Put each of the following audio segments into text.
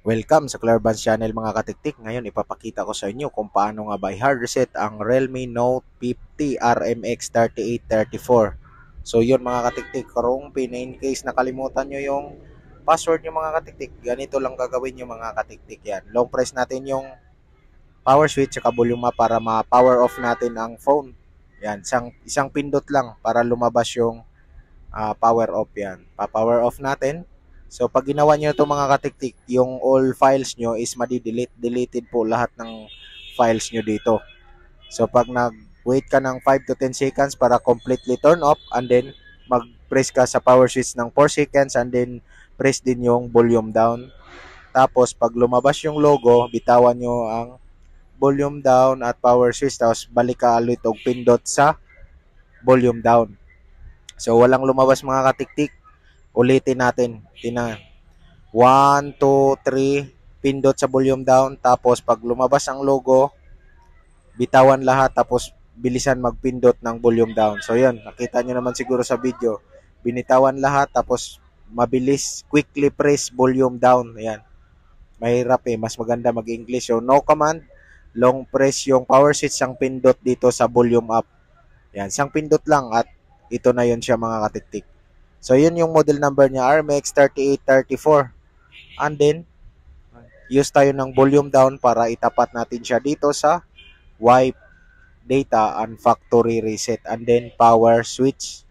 Welcome sa Clarvans Channel mga katiktik. Ngayon ipapakita ko sa inyo kung paano nga ba i-hard reset ang Realme Note 50 RMX 3834. So yun mga katiktik, karong pin in case nakalimutan nyo yung password nyo mga katiktik, ganito lang gagawin nyo mga katiktik yan. Long press natin yung power switch at volume up para ma-power off natin ang phone. Yan, isang pindot lang para lumabas yung power off yan. Pa-power off natin. So, pag ginawa nyo ito mga katiktik, yung all files nyo is madi-delete. Deleted po lahat ng files nyo dito. So, pag nag-wait ka ng 5 to 10 seconds para completely turn off and then mag-press ka sa power switch ng 4 seconds and then press din yung volume down. Tapos, pag lumabas yung logo, bitawan nyo ang volume down at power switch. Tapos, balik ka ulit og pindot sa volume down. So, walang lumabas mga katiktik. Ulitin natin. 1, 2, 3, pindot sa volume down. Tapos, pag lumabas ang logo, bitawan lahat. Tapos, bilisan magpindot ng volume down. So, yun. Nakita nyo naman siguro sa video. Binitawan lahat. Tapos, mabilis. Quickly press volume down. Ayan. Mahirap Mas maganda mag-English. So, no command. Long press yung power switch ang pindot dito sa volume up. Ayan. Siyang pindot lang at ito na yun siya mga katiktik. So, yun yung model number niya, RMX 3834. And then, use tayo ng volume down para itapat natin siya dito sa wipe data and factory reset. And then, power switch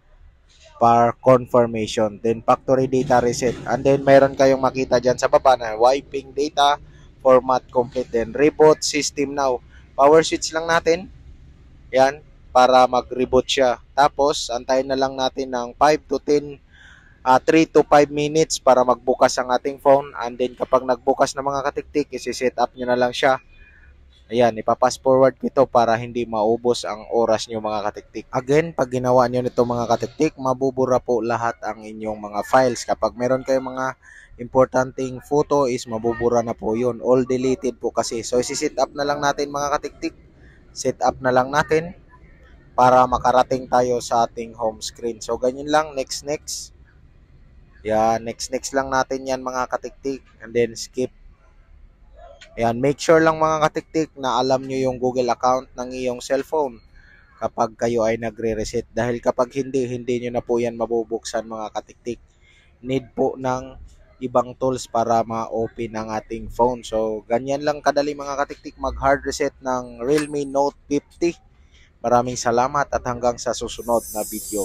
para confirmation. Then, factory data reset. And then, mayroon kayong makita dyan sa baba na wiping data, format complete. Then, reboot system now. Power switch lang natin. Yan, para mag-reboot siya. Tapos, antayin na lang natin ng 5 to 10 3 to 5 minutes para magbukas ang ating phone. And then kapag nagbukas na mga katiktik, isi-set up nyo na lang siya. Ayan, ipapass forward ko ito para hindi maubos ang oras nyo mga katiktik. Again, pag ginawa nyo nito mga katiktik, mabubura po lahat ang inyong mga files. Kapag meron kayong mga importanteng photo is mabubura na po yun. All deleted po kasi. So, isi-set up na lang natin mga katiktik. Set up na lang natin para makarating tayo sa ating home screen. So, ganyan lang. Next. Yan, next lang natin yan mga katiktik. And then skip. Yan, make sure lang mga katiktik na alam nyo yung Google account ng iyong cellphone kapag kayo ay nagre-reset. Dahil kapag hindi nyo na po yan mabubuksan mga katiktik. Need po ng ibang tools para ma-open ang ating phone. So, ganyan lang kadali mga katiktik mag-hard reset ng Realme Note 50. Maraming salamat at hanggang sa susunod na video.